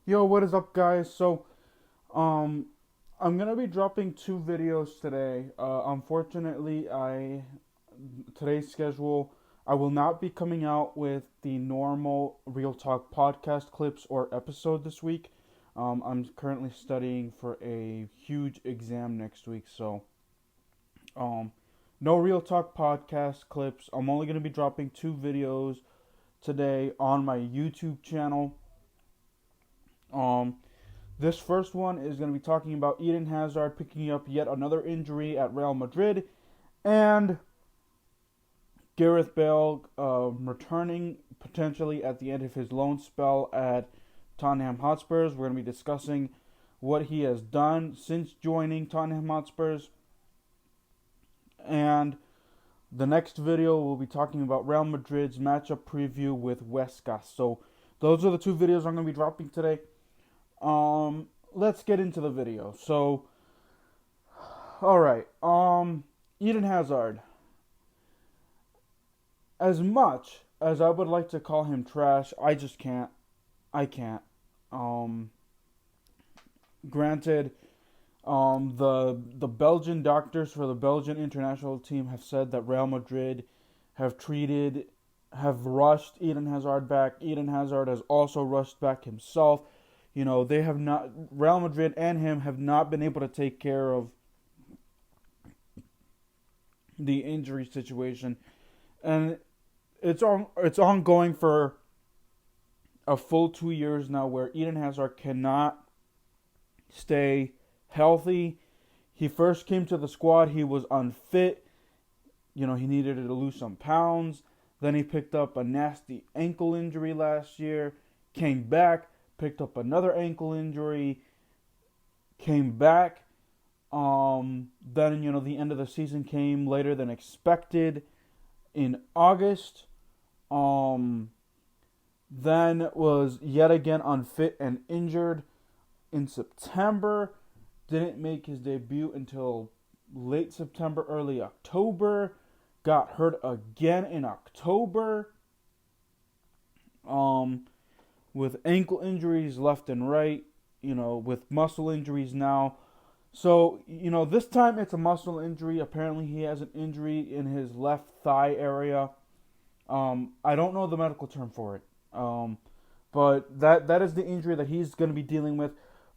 Yo, what is up, guys? Um, I'm gonna be dropping two videos today. Unfortunately, today's schedule, I will not be coming out with the normal Real Talk podcast clips or episode this week. I'm currently studying for a huge exam next week, so um, no Real Talk podcast clips. I'm only gonna be dropping two videos today on my YouTube channel. Um, This first one is going to be talking about Eden Hazard picking up yet another injury at Real Madrid and Gareth Bale returning potentially at the end of his loan spell at Tottenham Hotspurs. We're going to be discussing what he has done since joining Tottenham Hotspurs. And the next video, we'll be talking about Real Madrid's matchup preview with Huesca. So those are the two videos I'm going to be dropping today. Let's get into the video. So, all right. Eden Hazard. As much as I would like to call him trash, I just can't. I can't. Um, Granted, the Belgian doctors for the Belgian international team have said that Real Madrid have rushed Eden Hazard back. Eden Hazard has also rushed back himself. You know, they have not, Real Madrid and him have not been able to take care of the injury situation, and it's ongoing for a full 2 years now, where Eden Hazard cannot stay healthy. He first came to the squad, he was unfit. You know, he needed to lose some pounds. Then he picked up a nasty ankle injury last year, came back, picked up another ankle injury, came back. Then, you know, the end of the season came later than expected in August. Then was yet again unfit and injured in September. Didn't make his debut until late September, early October. Got hurt again in October. With ankle injuries left and right, you know, with muscle injuries now. So, you know, this time it's a muscle injury. Apparently, he has an injury in his left thigh area. I don't know the medical term for it. But that is the injury that he's going to be dealing with.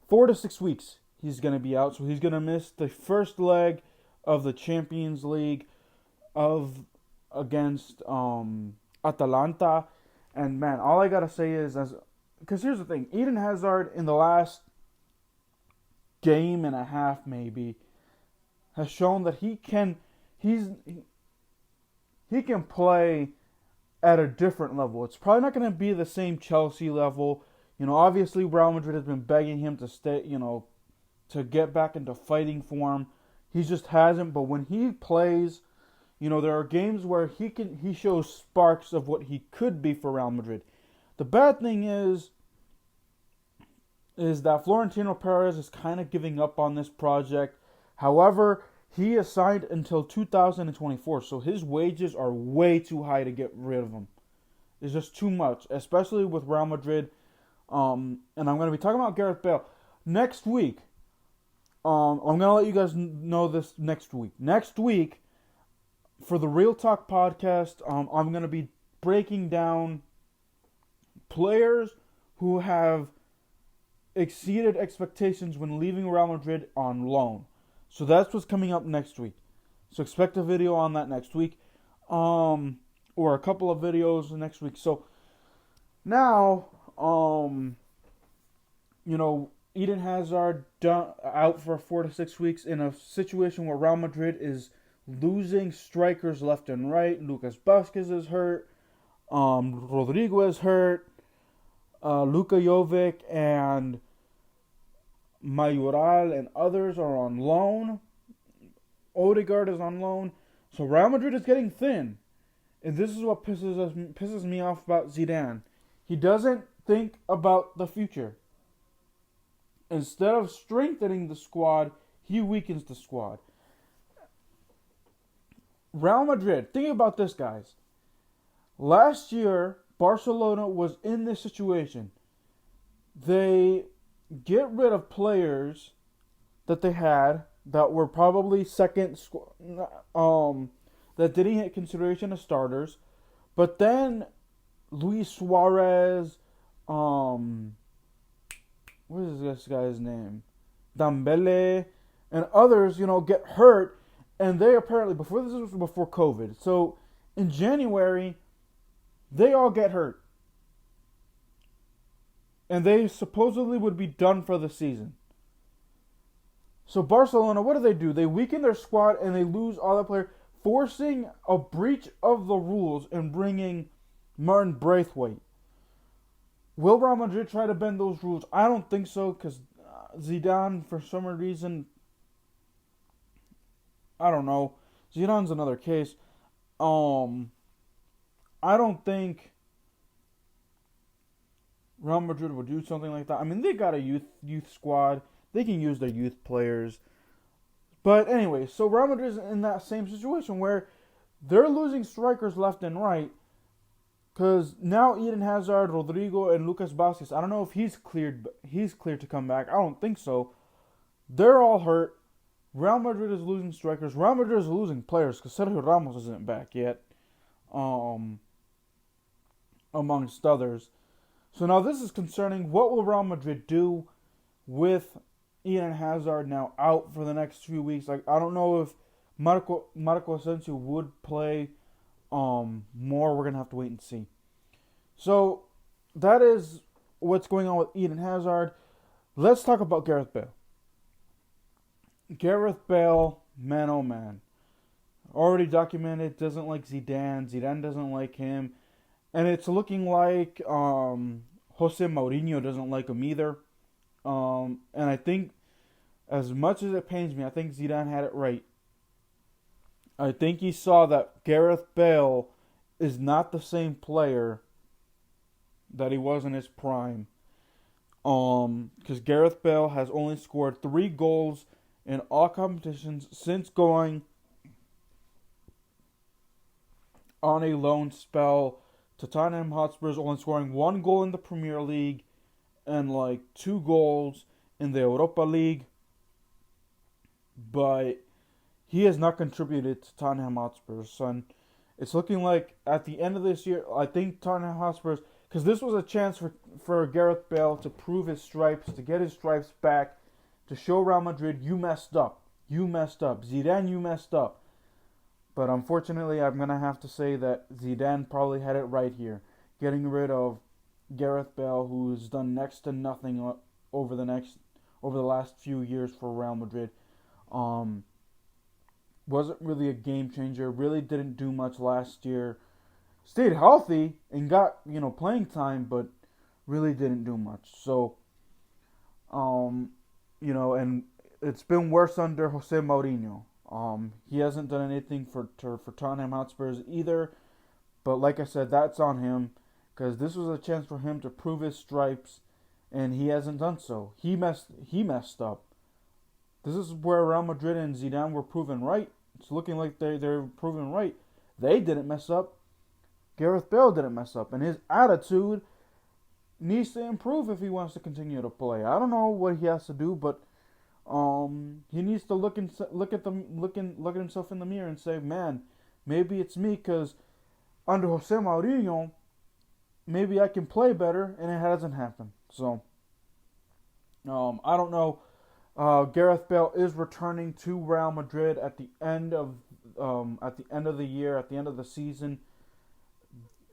4 to 6 weeks he's going to be out. So he's going to miss the first leg of the Champions League against Atalanta. And man, all I gotta say is, because here's the thing, Eden Hazard in the last game and a half maybe has shown that he can play at a different level. It's probably not going to be the same Chelsea level. You know, obviously Real Madrid has been begging him to stay, you know, to get back into fighting form. He just hasn't. But when he plays, you know, there are games where he shows sparks of what he could be for Real Madrid. The bad thing is that Florentino Perez is kind of giving up on this project. However, he is signed until 2024, so his wages are way too high to get rid of him. It's just too much, especially with Real Madrid. And I'm going to be talking about Gareth Bale next week. I'm going to let you guys know this next week. Next week, for the Real Talk podcast, I'm going to be breaking down players who have exceeded expectations when leaving Real Madrid on loan. So that's what's coming up next week. So expect a video on that next week, or a couple of videos next week. So now, you know, Eden Hazard out for 4 to 6 weeks in a situation where Real Madrid is losing strikers left and right. Lucas Vázquez is hurt. Rodrigo is hurt. Luka Jovic and Mayoral and others are on loan. Odegaard is on loan. So Real Madrid is getting thin. And this is what pisses me off about Zidane. He doesn't think about the future. Instead of strengthening the squad, he weakens the squad. Real Madrid, think about this, guys. Last year, Barcelona was in this situation. they get rid of players that they had that were probably that didn't get consideration as starters, but then Luis Suarez, what is this guy's name? Dembele, and others, get hurt, and they apparently this was before COVID. So in January, they all get hurt, and they supposedly would be done for the season. So Barcelona, what do? They weaken their squad and they lose all their players, forcing a breach of the rules and bringing Martin Braithwaite. Will Real Madrid try to bend those rules? I don't think so, because Zidane, for some reason, I don't know. Zidane's another case. I don't think Real Madrid would do something like that. I mean, they got a youth squad. They can use their youth players. But anyway, so Real Madrid is in that same situation where they're losing strikers left and right. Because now Eden Hazard, Rodrigo, and Lucas Vázquez, I don't know if he's cleared to come back. I don't think so. They're all hurt. Real Madrid is losing strikers. Real Madrid is losing players because Sergio Ramos isn't back yet. Amongst others. So now this is concerning. What will Real Madrid do with Eden Hazard now out for the next few weeks? Like, I don't know if Marco Asensio would play more. We're going to have to wait and see. So that is what's going on with Eden Hazard. Let's talk about Gareth Bale. Gareth Bale, man oh man. Already documented, doesn't like Zidane. Zidane doesn't like him. And it's looking like Jose Mourinho doesn't like him either. And I think, as much as it pains me, I think Zidane had it right. I think he saw that Gareth Bale is not the same player that he was in his prime. Because Gareth Bale has only scored 3 goals in all competitions since going on a loan spell to Tottenham Hotspurs, only scoring 1 goal in the Premier League and 2 goals in the Europa League. But he has not contributed to Tottenham Hotspurs, son. It's looking like at the end of this year, I think Tottenham Hotspurs, because this was a chance for Gareth Bale to prove his stripes, to get his stripes back, to show Real Madrid, you messed up. You messed up. Zidane, you messed up. But unfortunately, I'm going to have to say that Zidane probably had it right here. Getting rid of Gareth Bale, who's done next to nothing over the last few years for Real Madrid. Wasn't really a game changer. Really didn't do much last year. Stayed healthy and got, playing time, but really didn't do much. So, and it's been worse under Jose Mourinho. He hasn't done anything for Tottenham Hotspurs either. But like I said, that's on him, because this was a chance for him to prove his stripes, and he hasn't done so. He messed up. This is where Real Madrid and Zidane were proven right. It's looking like they're proven right. They didn't mess up. Gareth Bale didn't mess up, and his attitude needs to improve if he wants to continue to play. I don't know what he has to do, but he needs to look at himself in the mirror and say, man, maybe it's me, because under Jose Mourinho, maybe I can play better, and it hasn't happened. So, I don't know. Gareth Bale is returning to Real Madrid at the end of the year, at the end of the season,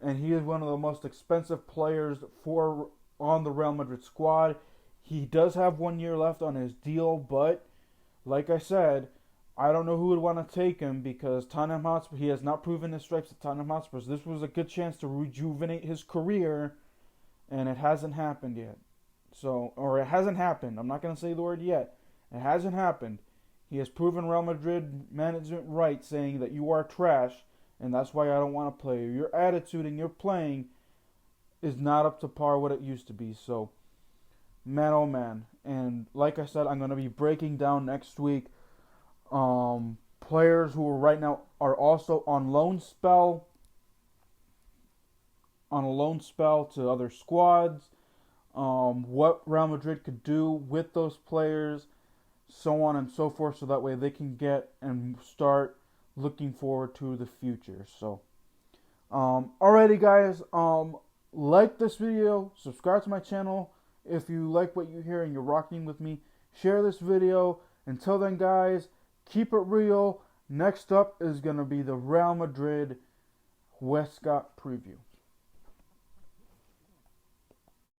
and he is one of the most expensive players on the Real Madrid squad. He does have 1 year left on his deal, but like I said, I don't know who would want to take him, because Tottenham Hotspur, he has not proven his stripes at Tottenham Hotspur. This was a good chance to rejuvenate his career, and it hasn't happened yet. Or it hasn't happened. I'm not going to say the word yet. It hasn't happened. He has proven Real Madrid management right, saying that you are trash, and that's why I don't want to play you. Your attitude and your playing is not up to par what it used to be. So, man, oh man. And like I said, I'm going to be breaking down next week players who right now are also on a loan spell to other squads. what Real Madrid could do with those players, so on and so forth, so that way they can get and start looking forward to the future. So, alrighty, guys. Like this video, subscribe to my channel if you like what you hear and you're rocking with me. Share this video. Until then, guys, keep it real. Next up is gonna be the Real Madrid Huesca preview.